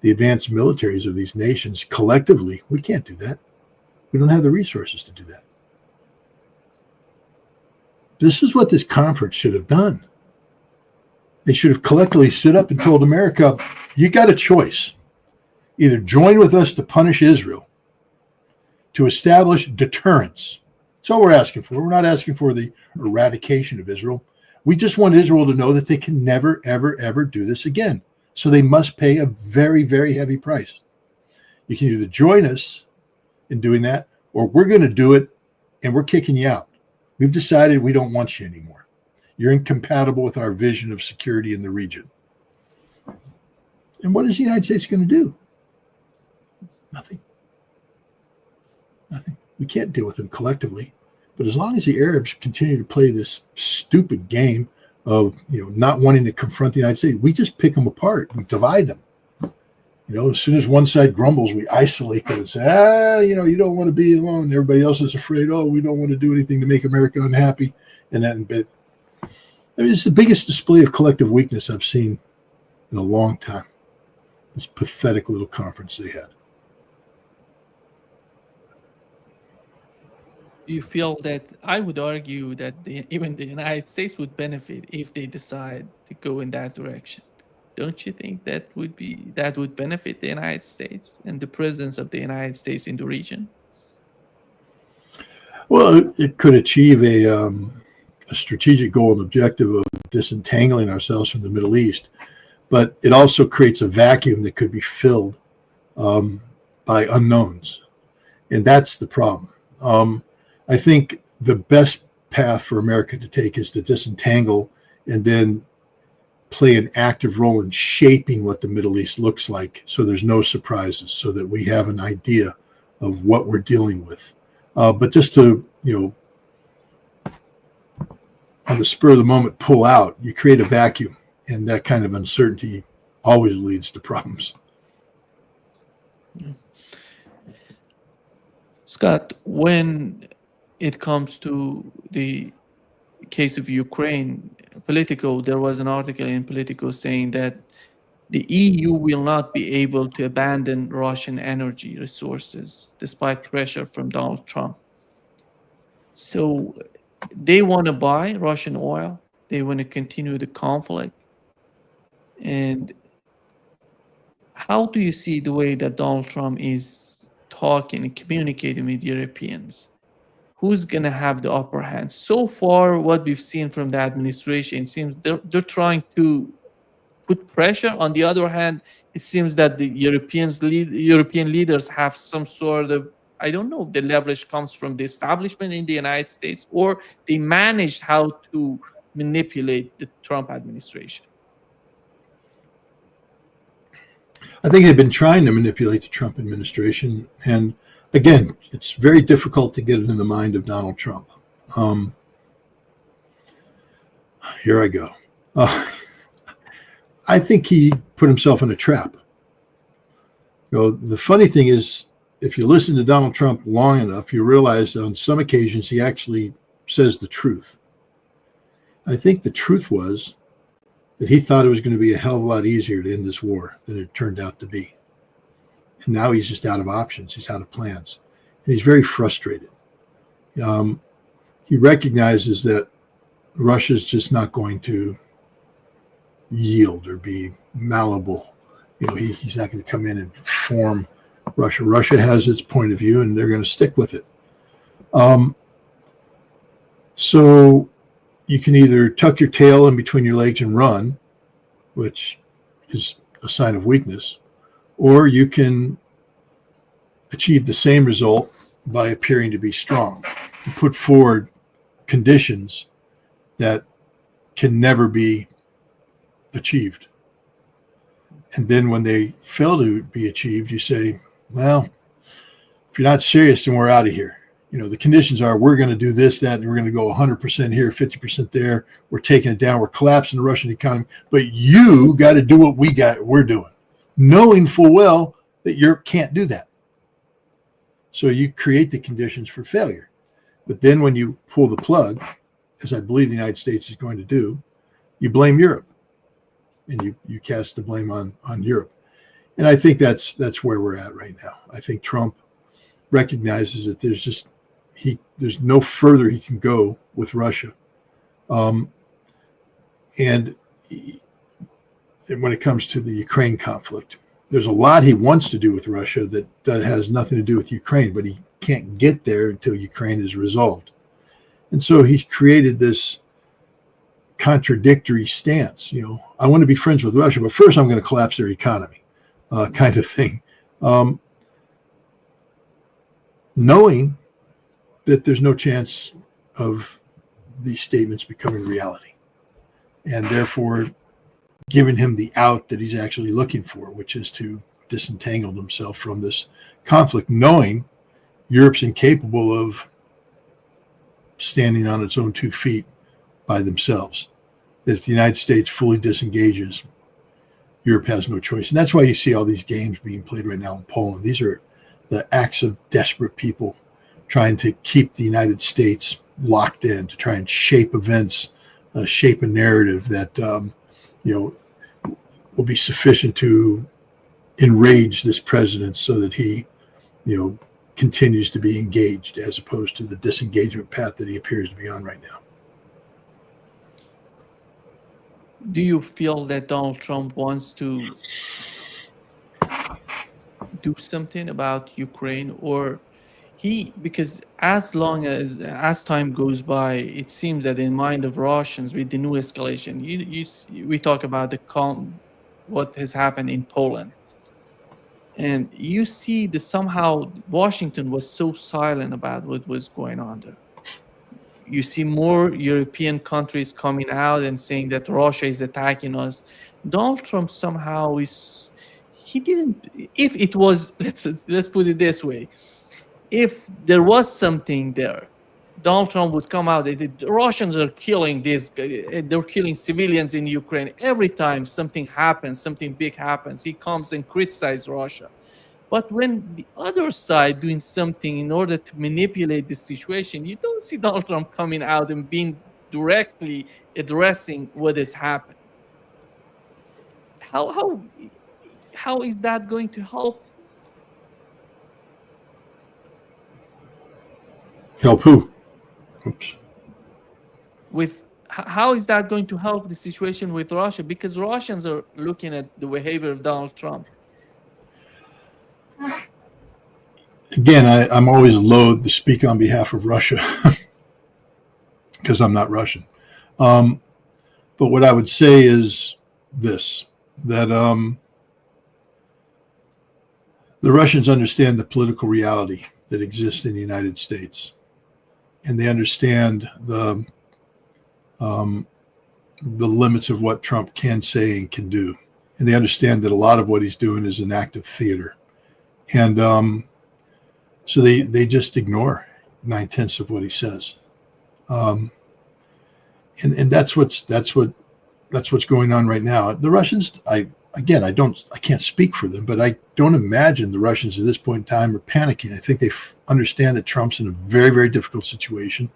advanced militaries of these nations collectively, we can't do that. We don't have the resources to do that. This is what this conference should have done. They should have collectively stood up and told America, you got a choice. Either join with us to punish Israel, to establish deterrence. That's all we're asking for. We're not asking for the eradication of Israel. We just want Israel to know that they can never, ever, ever do this again. So they must pay a very, very heavy price. You can either join us in doing that, or we're going to do it and we're kicking you out. We've decided we don't want you anymore. You're incompatible with our vision of security in the region. And what is the United States going to do? Nothing. Nothing. We can't deal with them collectively. But as long as the Arabs continue to play this stupid game of, you know, not wanting to confront the United States, we just pick them apart. We divide them. You know, as soon as one side grumbles, we isolate them and say, you know, you don't want to be alone. Everybody else is afraid, we don't want to do anything to make America unhappy. And that, I mean, it's the biggest display of collective weakness I've seen in a long time. This pathetic little conference they had. You feel that I would argue that even the United States would benefit if they decide to go in that direction. Don't you think that would benefit the United States and the presence of the United States in the region? Well, it could achieve a strategic goal and objective of disentangling ourselves from the Middle East, but it also creates a vacuum that could be filled by unknowns, and that's the problem. I think the best path for America to take is to disentangle and then play an active role in shaping what the Middle East looks like, so there's no surprises, so that we have an idea of what we're dealing with. But just to, you know, on the spur of the moment, pull out, you create a vacuum, and that kind of uncertainty always leads to problems. Scott, when it comes to the case of Ukraine, Politico, there was an article in Politico saying that the EU will not be able to abandon Russian energy resources despite pressure from Donald Trump. So they want to buy Russian oil. They want to continue the conflict. And how do you see the way that Donald Trump is talking and communicating with Europeans? Who's going to have the upper hand? So far, what we've seen from the administration, it seems they're trying to put pressure. On the other hand, it seems that the European leaders have some sort of, I don't know if the leverage comes from the establishment in the United States, or they managed how to manipulate the Trump administration. I think they've been trying to manipulate the Trump administration. And again, it's very difficult to get into the mind of Donald Trump. Here I go. I think he put himself in a trap. The funny thing is, if you listen to Donald Trump long enough, you realize on some occasions he actually says the truth. I think the truth was that he thought it was going to be a hell of a lot easier to end this war than it turned out to be. And now he's just out of options. He's out of plans. And he's very frustrated. He recognizes that Russia's just not going to yield or be malleable. He's not going to come in and form Russia. Russia has its point of view, and they're going to stick with it. So you can either tuck your tail in between your legs and run, which is a sign of weakness, or you can achieve the same result by appearing to be strong, to put forward conditions that can never be achieved. And then when they fail to be achieved, you say, well, if you're not serious, then we're out of here. The conditions are, we're going to do this, that, and we're going to go 100% here, 50% there. We're taking it down. We're collapsing the Russian economy. But you got to do what we're doing, knowing full well that you can't do that. So you create the conditions for failure. But then when you pull the plug, as I believe the United States is going to do, you blame Europe. And you cast the blame on Europe. And I think that's where we're at right now. I think Trump recognizes that there's no further he can go with Russia. And when it comes to the Ukraine conflict, there's a lot he wants to do with Russia that has nothing to do with Ukraine, but he can't get there until Ukraine is resolved. And so he's created this contradictory stance. I want to be friends with Russia, but first I'm going to collapse their economy, kind of thing. Knowing that there's no chance of these statements becoming reality, and therefore giving him the out that he's actually looking for, which is to disentangle himself from this conflict, knowing Europe's incapable of standing on its own 2 feet by themselves. That if the United States fully disengages, Europe has no choice. And that's why you see all these games being played right now in Poland. These are the acts of desperate people trying to keep the United States locked in, to try and shape events, shape a narrative that will be sufficient to enrage this president so that he continues to be engaged, as opposed to the disengagement path that he appears to be on right now. Do you feel that Donald Trump wants to do something about Ukraine, or because as long as time goes by, it seems that in mind of Russians, with the new escalation, we talk about what has happened in Poland, and you see that somehow Washington was so silent about what was going on there. You see more European countries coming out and saying that Russia is attacking us. Donald Trump somehow he didn't, if it was, let's put it this way, if there was something there, Donald Trump would come out, the Russians are killing they're killing civilians in Ukraine. Every time something happens, something big happens, he comes and criticizes Russia. But when the other side doing something in order to manipulate the situation, you don't see Donald Trump coming out and being directly addressing what is happening. How is that going to help? Help who? Oops. with how is that going to help the situation with Russia? Because Russians are looking at the behavior of Donald Trump. Again, I'm always loath to speak on behalf of Russia because I'm not Russian. But what I would say is this, that the Russians understand the political reality that exists in the United States, and they understand the limits of what Trump can say and can do, and they understand that a lot of what he's doing is an act of theater, and so they just ignore 9/10 of what he says, and that's what's going on right now. The Russians, I can't speak for them, but I don't imagine the Russians at this point in time are panicking. I think they understand that Trump's in a very, very difficult situation,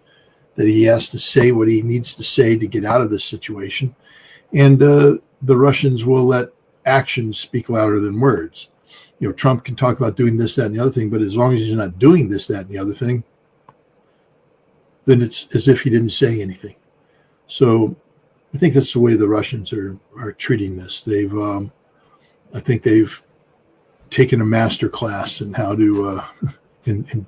that he has to say what he needs to say to get out of this situation. And the Russians will let actions speak louder than words. Trump can talk about doing this, that, and the other thing, but as long as he's not doing this, that, and the other thing, then it's as if he didn't say anything. So I think that's the way the Russians are treating this. I think they've taken a master class in how to in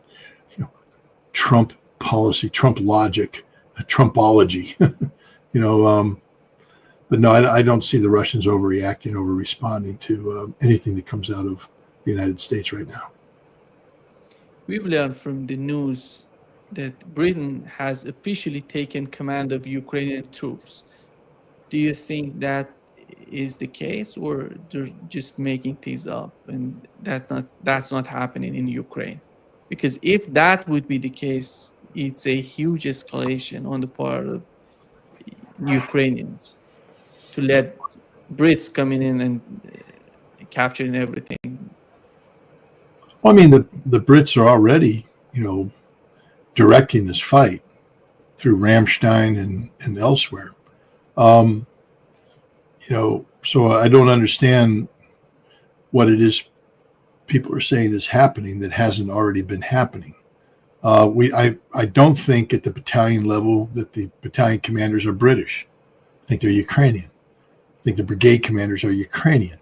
Trump policy, Trump logic, Trumpology. But no, I don't see the Russians overreacting, over responding to anything that comes out of the United States right now. We've learned from the news that Britain has officially taken command of Ukrainian troops. Do you think that is the case, or they're just making things up and that's not happening in Ukraine? Because if that would be the case, it's a huge escalation on the part of Ukrainians to let Brits coming in and capturing everything. Well, I mean, the Brits are already, directing this fight through Ramstein and elsewhere. So I don't understand what it is people are saying is happening that hasn't already been happening. I don't think at the battalion level that the battalion commanders are British. I think they're Ukrainian. I think the brigade commanders are Ukrainian.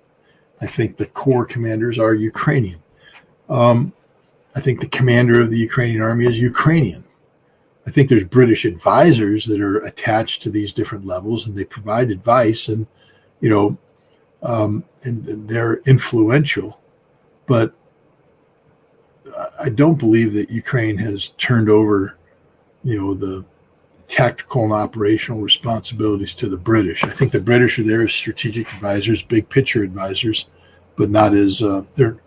I think the corps commanders are Ukrainian. I think the commander of the Ukrainian army is Ukrainian. I think there's British advisors that are attached to these different levels, and they provide advice, and and they're influential. But I don't believe that Ukraine has turned over, the tactical and operational responsibilities to the British. I think the British are there as strategic advisors, big picture advisors, but not as they're.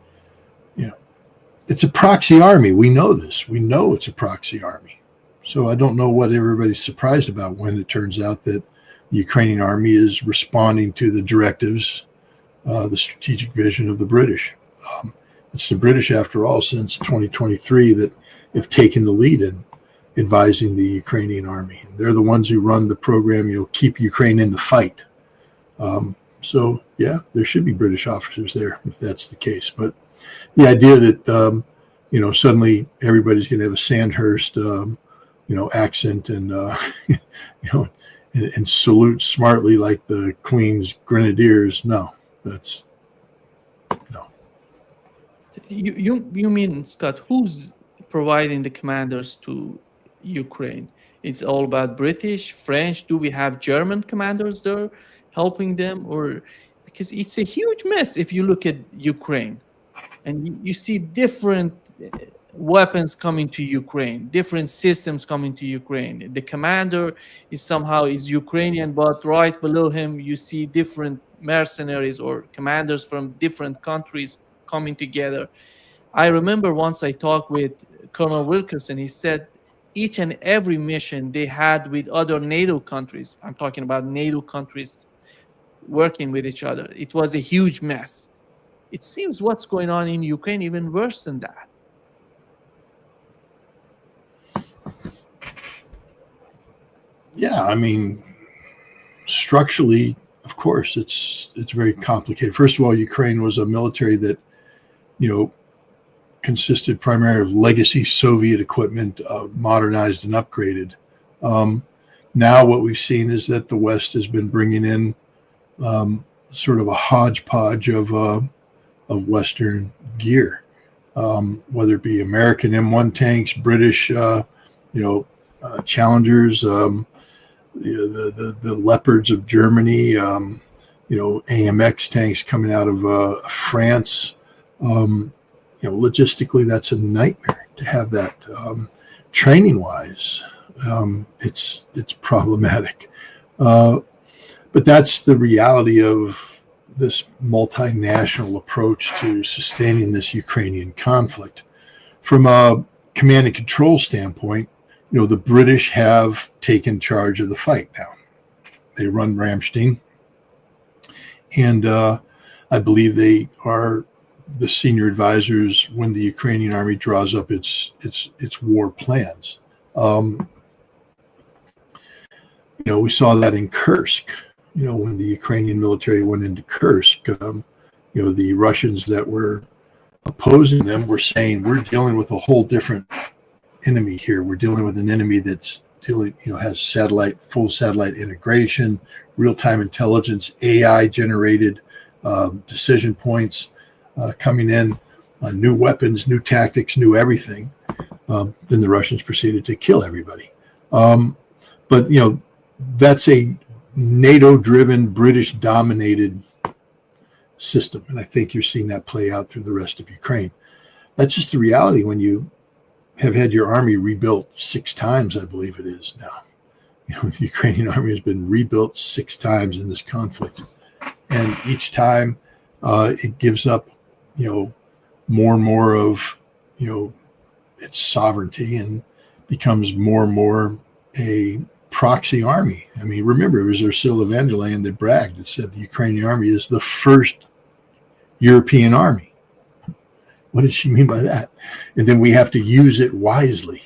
It's a proxy army. We know this. We know it's a proxy army. So I don't know what everybody's surprised about when it turns out that the Ukrainian army is responding to the directives, the strategic vision of the British. It's the British, after all, since 2023 that have taken the lead in advising the Ukrainian army. And they're the ones who run the program, keep Ukraine in the fight. So, yeah, there should be British officers there if that's the case. But the idea that, suddenly everybody's going to have a Sandhurst, accent and, and salute smartly like the Queen's Grenadiers. No, that's no. You mean, Scott, who's providing the commanders to Ukraine? It's all about British, French. Do we have German commanders there helping them? Or because it's a huge mess if you look at Ukraine and you see different weapons coming to Ukraine, different systems coming to Ukraine. The commander is Ukrainian, but right below him you see different mercenaries or commanders from different countries coming together. I remember once I talked with Colonel Wilkerson. He said each and every mission they had with other NATO countries, I'm talking about NATO countries working with each other, it was a huge mess. It seems what's going on in Ukraine even worse than that. Yeah, I mean, structurally, of course, it's very complicated. First of all, Ukraine was a military that, consisted primarily of legacy Soviet equipment, modernized and upgraded. Now what we've seen is that the West has been bringing in sort of a hodgepodge of Western gear, whether it be American M1 tanks, British, Challengers, the Leopards of Germany, AMX tanks coming out of France. Logistically, that's a nightmare to have that. Training-wise, it's problematic. But that's the reality of this multinational approach to sustaining this Ukrainian conflict. From a command and control standpoint, the British have taken charge of the fight now. They run Ramstein, and I believe they are the senior advisors when the Ukrainian army draws up its war plans. We saw that in Kursk. When the Ukrainian military went into Kursk, the Russians that were opposing them were saying, we're dealing with a whole different enemy here. We're dealing with an enemy that's has full satellite integration, real-time intelligence, AI generated decision points coming in, new weapons, new tactics, new everything. Then the Russians proceeded to kill everybody. But that's a NATO-driven, British-dominated system, and I think you're seeing that play out through the rest of Ukraine. That's just the reality when you have had your army rebuilt 6 times, I believe it is now. The Ukrainian army has been rebuilt 6 times in this conflict, and each time it gives up, more and more of, its sovereignty and becomes more and more a proxy army. I mean, remember, it was Ursula von der Leyen that bragged and said the Ukrainian army is the first European army. What did she mean by that? And then we have to use it wisely.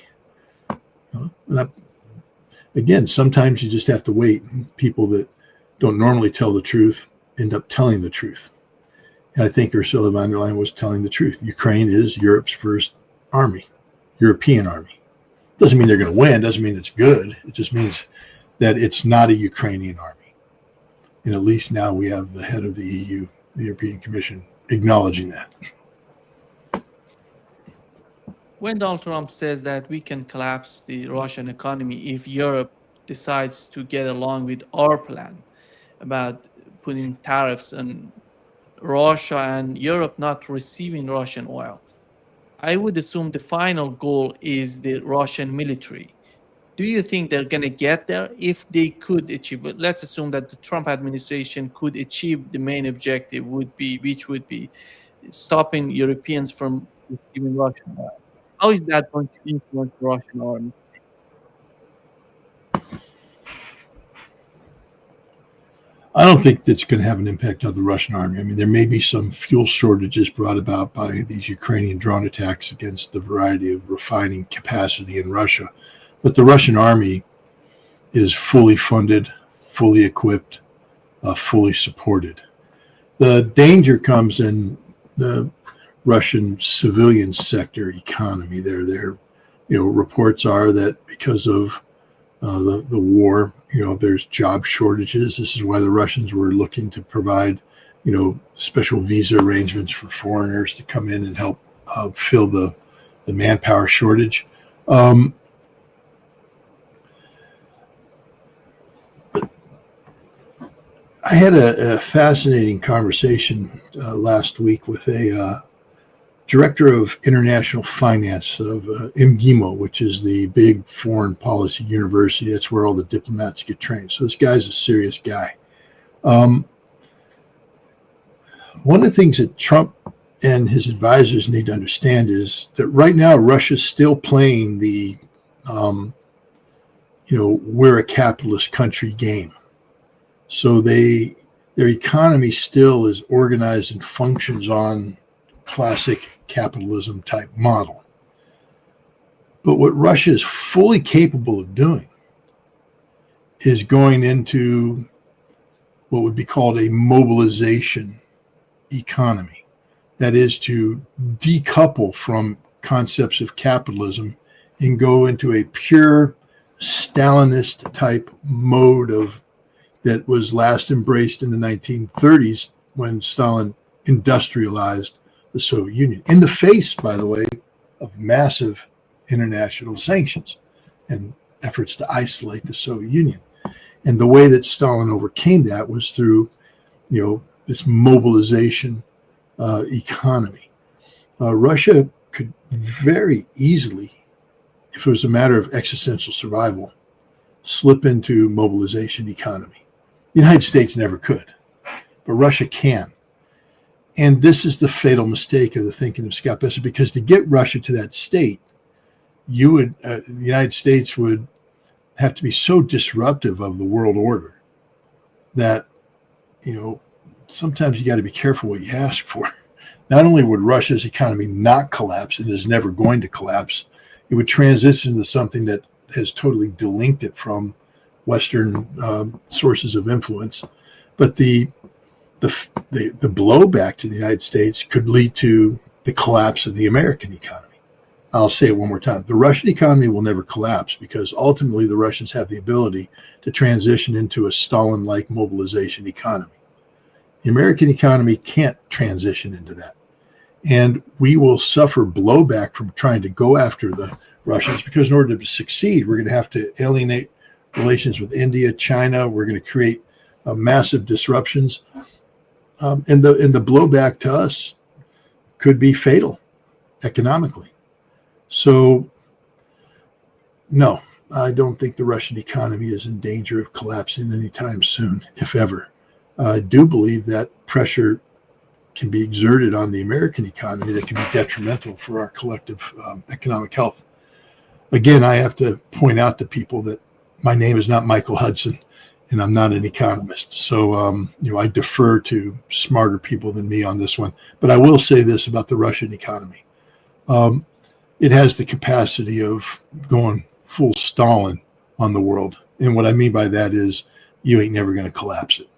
Again, sometimes you just have to wait. People that don't normally tell the truth end up telling the truth. And I think Ursula von der Leyen was telling the truth. Ukraine is Europe's first army, European army. Doesn't mean they're going to win. Doesn't mean it's good. It just means that it's not a Ukrainian army. And at least now we have the head of the EU, the European Commission, acknowledging that. When Donald Trump says that we can collapse the Russian economy if Europe decides to get along with our plan about putting tariffs on Russia and Europe not receiving Russian oil, I would assume the final goal is the Russian military. Do you think they're going to get there? If they could achieve it, let's assume that the Trump administration could achieve the main objective, which would be stopping Europeans from receiving Russian oil. How is that going to influence the Russian army? I don't think that's going to have an impact on the Russian army. I mean, there may be some fuel shortages brought about by these Ukrainian drone attacks against the variety of refining capacity in Russia. But the Russian army is fully funded, fully equipped, fully supported. The danger comes in the Russian civilian sector economy. Reports are that because of the war, there's job shortages. This is why the Russians were looking to provide, special visa arrangements for foreigners to come in and help fill the manpower shortage. I had a fascinating conversation last week with a director of international finance of MGIMO, which is the big foreign policy university. That's where all the diplomats get trained. So this guy's a serious guy. One of the things that Trump and his advisors need to understand is that right now Russia's still playing the, we're a capitalist country game. So their economy still is organized and functions on classic capitalism type model. But what Russia is fully capable of doing is going into what would be called a mobilization economy. That is to decouple from concepts of capitalism and go into a pure Stalinist type mode that was last embraced in the 1930s when Stalin industrialized the Soviet Union, in the face, by the way, of massive international sanctions and efforts to isolate the Soviet Union. And the way that Stalin overcame that was through, this mobilization economy. Russia could very easily, if it was a matter of existential survival, slip into mobilization economy. The United States never could, but Russia can. And this is the fatal mistake of the thinking of Scott Besser, because to get Russia to that state, the United States would have to be so disruptive of the world order that, sometimes you got to be careful what you ask for. Not only would Russia's economy not collapse and is never going to collapse, it would transition to something that has totally delinked it from Western sources of influence. But the blowback to the United States could lead to the collapse of the American economy. I'll say it one more time. The Russian economy will never collapse, because ultimately the Russians have the ability to transition into a Stalin-like mobilization economy. The American economy can't transition into that. And we will suffer blowback from trying to go after the Russians, because in order to succeed, we're going to have to alienate relations with India, China. We're going to create massive disruptions. And the blowback to us could be fatal economically. So, no, I don't think the Russian economy is in danger of collapsing anytime soon, if ever. I do believe that pressure can be exerted on the American economy that can be detrimental for our collective economic health. Again, I have to point out to people that my name is not Michael Hudson, and I'm not an economist. So, I defer to smarter people than me on this one. But I will say this about the Russian economy. It has the capacity of going full Stalin on the world. And what I mean by that is you ain't never going to collapse it.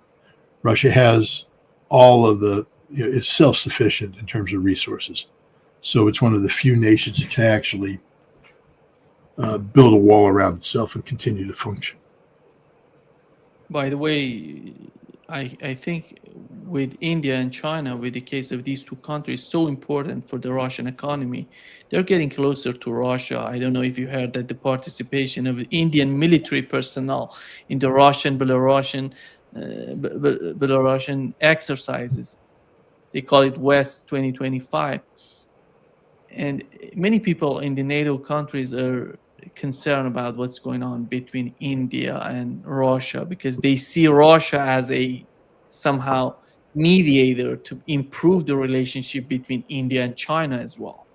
Russia has all of it's self-sufficient in terms of resources. So it's one of the few nations that can actually build a wall around itself and continue to function. By the way, I think with India and China, with the case of these two countries, so important for the Russian economy, they're getting closer to Russia. I don't know if you heard that the participation of Indian military personnel in the Belarusian exercises, they call it West 2025. And many people in the NATO countries are concerned about what's going on between India and Russia, because they see Russia as a somehow mediator to improve the relationship between India and China as well.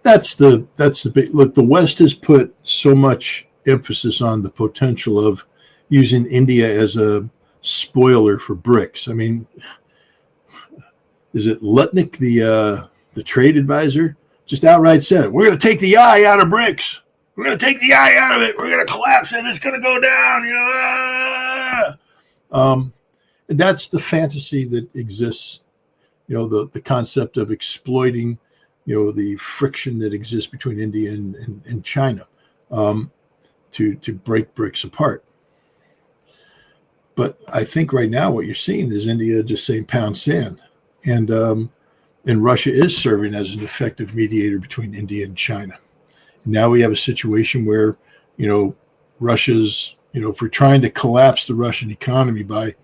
That's the big look. The West has put so much emphasis on the potential of using India as a spoiler for Brics. I mean, is it Lutnick, the trade advisor, just outright said it? We're going to take the eye out of Brics. We're going to take the eye out of it. We're going to collapse it. It's going to go down. And that's the fantasy that exists. The concept of exploiting, the friction that exists between India and China to break Brics apart. But I think right now what you're seeing is India just saying pound sand. And Russia is serving as an effective mediator between India and China. Now we have a situation where, Russia's, if we're trying to collapse the Russian economy by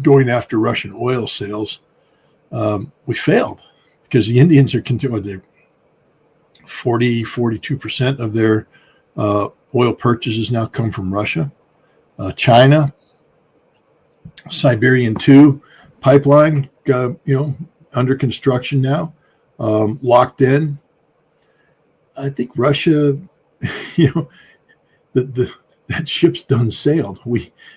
going after Russian oil sales, we failed, because the Indians are continuing. 42% of their oil purchases now come from Russia. China, Siberian 2 pipeline, under construction now, locked in. I think Russia, that ship's done sailed.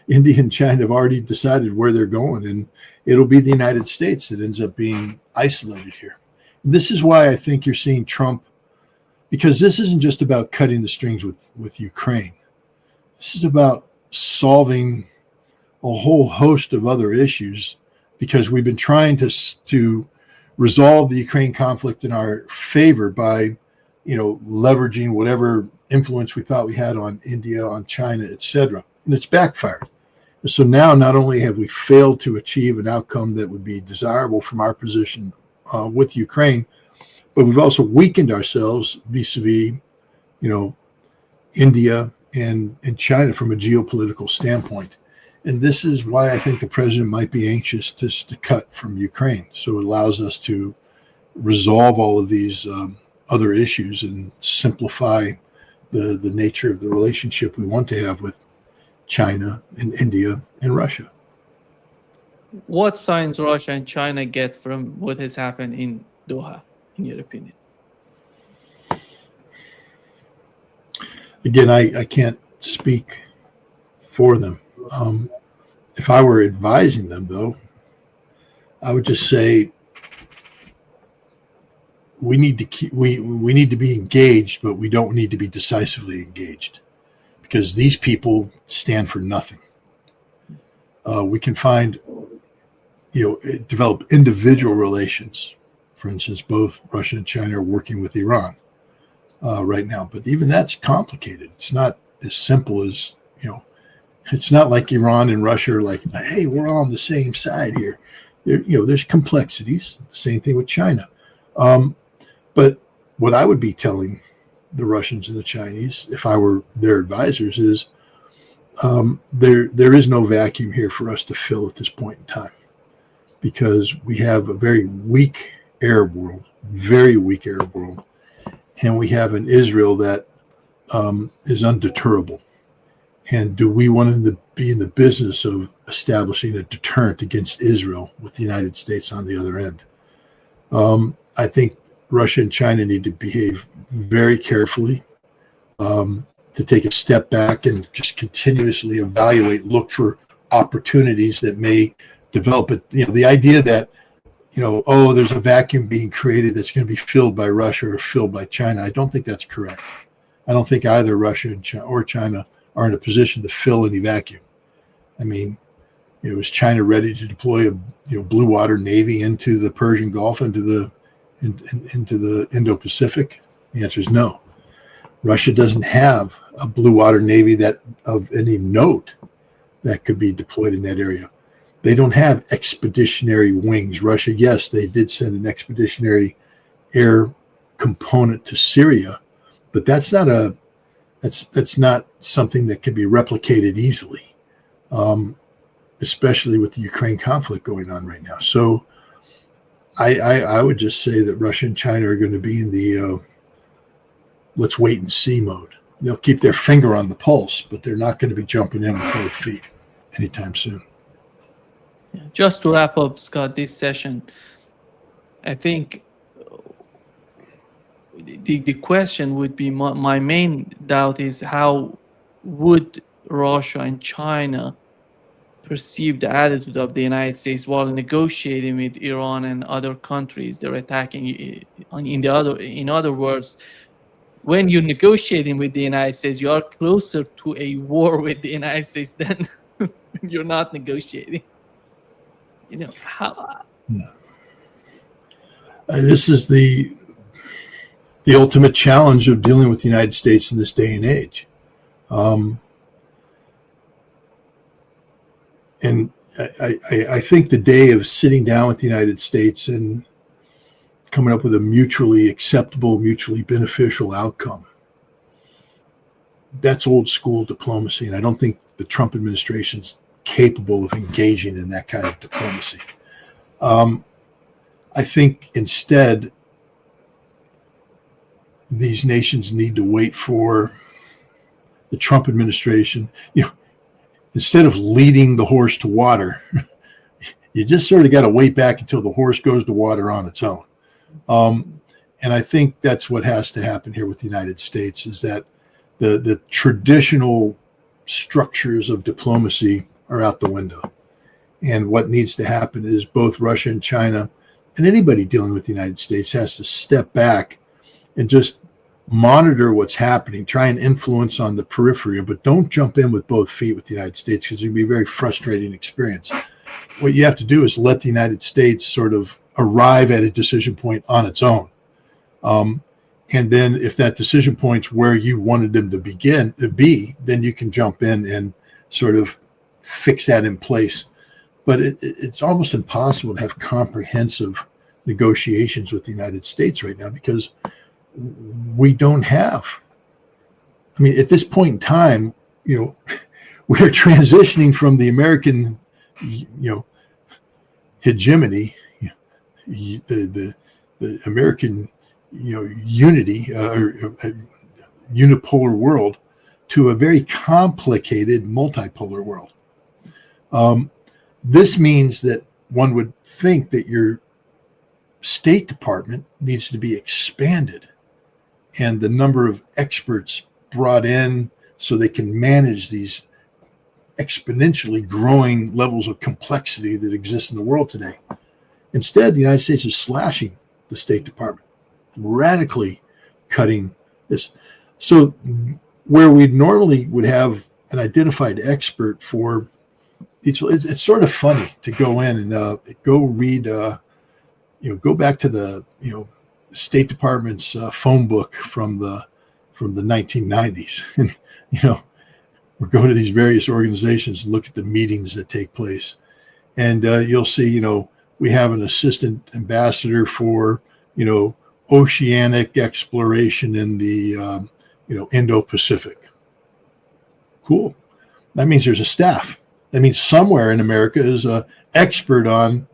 India and China have already decided where they're going, and it'll be the United States that ends up being isolated here. And this is why I think you're seeing Trump, because this isn't just about cutting the strings with Ukraine. This is about solving a whole host of other issues, because we've been trying to resolve the Ukraine conflict in our favor by, leveraging whatever influence we thought we had on India, on China, etc. And it's backfired. And so now not only have we failed to achieve an outcome that would be desirable from our position with Ukraine, but we've also weakened ourselves vis-a-vis, India and China from a geopolitical standpoint. And this is why I think the president might be anxious to cut from Ukraine. So it allows us to resolve all of these other issues and simplify the nature of the relationship we want to have with China and India and Russia. What signs Russia and China get from what has happened in Doha, in your opinion? Again, I can't speak for them. If I were advising them, though, I would just say we need to be engaged, but we don't need to be decisively engaged, because these people stand for nothing. We can find, develop individual relations. For instance, both Russia and China are working with Iran right now, but even that's complicated. It's not as simple as, it's not like Iran and Russia are like, hey, we're all on the same side here. There's complexities. Same thing with China. But what I would be telling the Russians and the Chinese, if I were their advisors, is there is no vacuum here for us to fill at this point in time, because we have a very weak Arab world, and we have an Israel that is undeterrable. And do we want to be in the business of establishing a deterrent against Israel with the United States on the other end? I think Russia and China need to behave very carefully, to take a step back and just continuously evaluate, look for opportunities that may develop it. The idea that, there's a vacuum being created that's going to be filled by Russia or filled by China, I don't think that's correct. I don't think either Russia or China are in a position to fill any vacuum. I mean, is China ready to deploy a blue water navy into the Persian Gulf, into the Indo-Pacific? The answer is no. Russia doesn't have a blue water navy that of any note that could be deployed in that area. They don't have expeditionary wings. Russia, yes, they did send an expeditionary air component to Syria, but that's not something that can be replicated easily, especially with the Ukraine conflict going on right now. So I would just say that Russia and China are going to be in the let's wait and see mode. They'll keep their finger on the pulse, but they're not going to be jumping in with both feet anytime soon. Just to wrap up, Scott, this session, I think the question would be, my main doubt is, how would Russia and China perceive the attitude of the United States while negotiating with Iran and other countries they're attacking? In other words, when you're negotiating with the United States, you are closer to a war with the United States than you're not negotiating. How? This is the ultimate challenge of dealing with the United States in this day and age. And I think the day of sitting down with the United States and coming up with a mutually acceptable, mutually beneficial outcome, that's old school diplomacy. And I don't think the Trump administration's capable of engaging in that kind of diplomacy. I think instead, these nations need to wait for the Trump administration. Instead of leading the horse to water, you just sort of got to wait back until the horse goes to water on its own. And I think that's what has to happen here with the United States, is that the traditional structures of diplomacy are out the window. And what needs to happen is both Russia and China, and anybody dealing with the United States, has to step back and just monitor what's happening, try and influence on the periphery, but don't jump in with both feet with the United States, because it can be a very frustrating experience. What you have to do is let the United States sort of arrive at a decision point on its own. And then if that decision point's where you wanted them to be, then you can jump in and sort of fix that in place. But it's almost impossible to have comprehensive negotiations with the United States right now because we don't have. I mean, at this point in time, we're transitioning from the American, hegemony, the American, unity or unipolar world to a very complicated multipolar world. This means that one would think that your State Department needs to be expanded and the number of experts brought in so they can manage these exponentially growing levels of complexity that exist in the world today. Instead, the United States is slashing the State Department, radically cutting this. So where we normally would have an identified expert for each, it's sort of funny to go in and go read, go back to the, State Department's phone book from the 1990s. And, we're going to these various organizations and look at the meetings that take place. And you'll see, we have an assistant ambassador for, oceanic exploration in the, Indo-Pacific. Cool. That means there's a staff. That means somewhere in America is an expert on,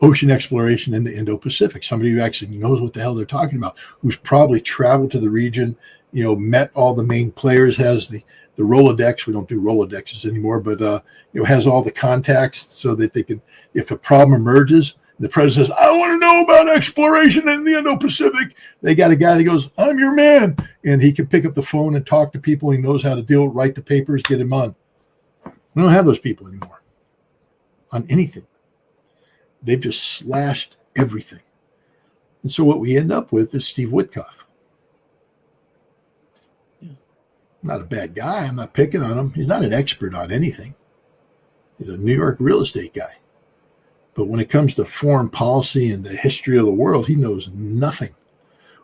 ocean exploration in the Indo-Pacific. Somebody who actually knows what the hell they're talking about, who's probably traveled to the region, met all the main players, has the Rolodex. We don't do Rolodexes anymore, but has all the contacts so that they can, if a problem emerges, the president says, I want to know about exploration in the Indo-Pacific. They got a guy that goes, I'm your man. And he can pick up the phone and talk to people. He knows how to write the papers, get him on. We don't have those people anymore on anything. They've just slashed everything. And so what we end up with is Steve Witkoff. Not a bad guy. I'm not picking on him. He's not an expert on anything. He's a New York real estate guy. But when it comes to foreign policy and the history of the world, he knows nothing.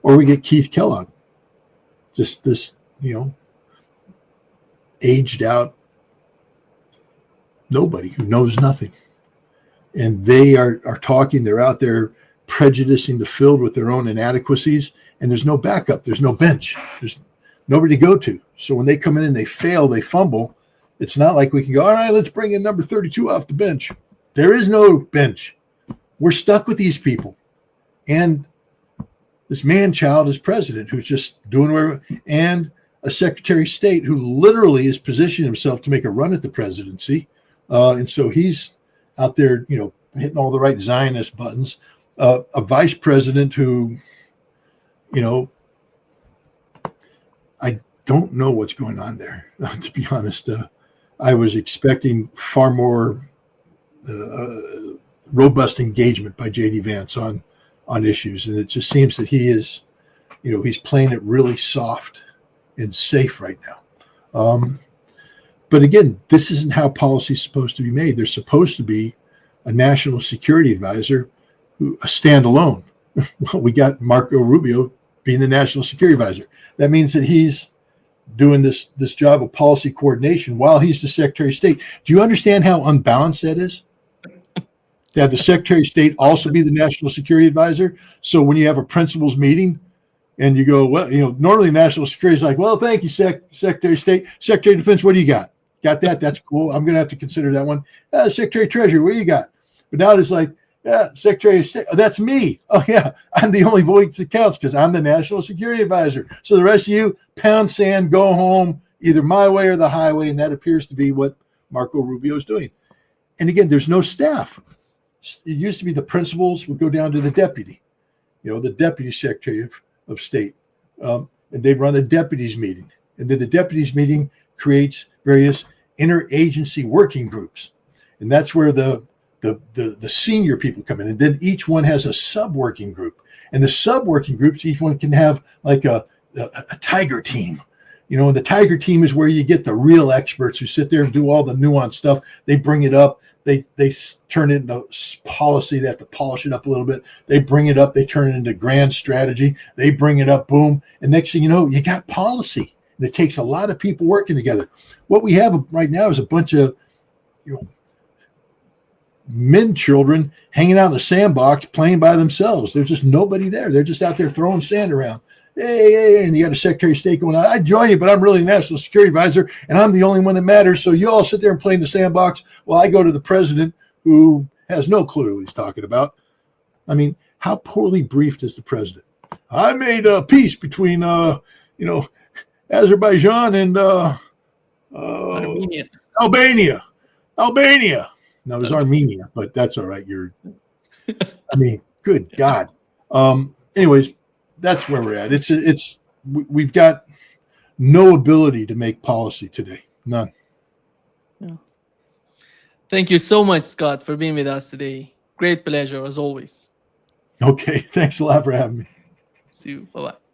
Or we get Keith Kellogg. Just this, aged out nobody who knows nothing. And they are talking, they're out there prejudicing the field with their own inadequacies, and there's no backup, there's no bench, there's nobody to go to. So when they come in and they fail, they fumble, it's not like we can go, all right, let's bring in number 32 off the bench. There is no bench. We're stuck with these people. And this man-child is president who's just doing whatever, and a Secretary of State who literally is positioning himself to make a run at the presidency. And so he's out there, hitting all the right Zionist buttons. A vice president who, I don't know what's going on there, to be honest. I was expecting far more robust engagement by J.D. Vance on issues. And it just seems that he is, he's playing it really soft and safe right now. But again, this isn't how policy is supposed to be made. There's supposed to be a national security advisor, a standalone. Well, we got Marco Rubio being the national security advisor. That means that he's doing this job of policy coordination while he's the Secretary of State. Do you understand how unbalanced that is? To have the Secretary of State also be the national security advisor. So when you have a principals meeting and you go, well, normally national security is like, well, thank you, Secretary of State. Secretary of Defense, what do you got? Got that? That's cool. I'm going to have to consider that one. Secretary of Treasury, what do you got? But now it's like, yeah, Secretary of State. Oh, that's me. Oh, yeah. I'm the only voice that counts because I'm the national security advisor. So the rest of you, pound sand, go home, either my way or the highway. And that appears to be what Marco Rubio is doing. And again, there's no staff. It used to be the principals would go down to the deputy, the deputy secretary of state. And they run a deputies meeting. And then the deputies meeting creates various interagency working groups. And that's where the senior people come in. And then each one has a sub-working group. And the sub-working groups, each one can have like a tiger team. And the tiger team is where you get the real experts who sit there and do all the nuanced stuff. They bring it up. turn it into policy. They have to polish it up a little bit. They bring it up. They turn it into grand strategy. They bring it up, boom. And next thing you know, you got policy. And it takes a lot of people working together. What we have right now is a bunch of, men children hanging out in the sandbox playing by themselves. There's just nobody there. They're just out there throwing sand around. Hey, and you got a Secretary of State going, I join you, but I'm really National Security Advisor, and I'm the only one that matters. So you all sit there and play in the sandbox while I go to the president, who has no clue what he's talking about. I mean, how poorly briefed is the president? I made a peace between, Azerbaijan and Albania. Now it was Armenia, but that's all right. Good God. Anyways, that's where we're at. We've got no ability to make policy today. None. Yeah. Thank you so much, Scott, for being with us today. Great pleasure as always. Okay. Thanks a lot for having me. See you. Bye-bye.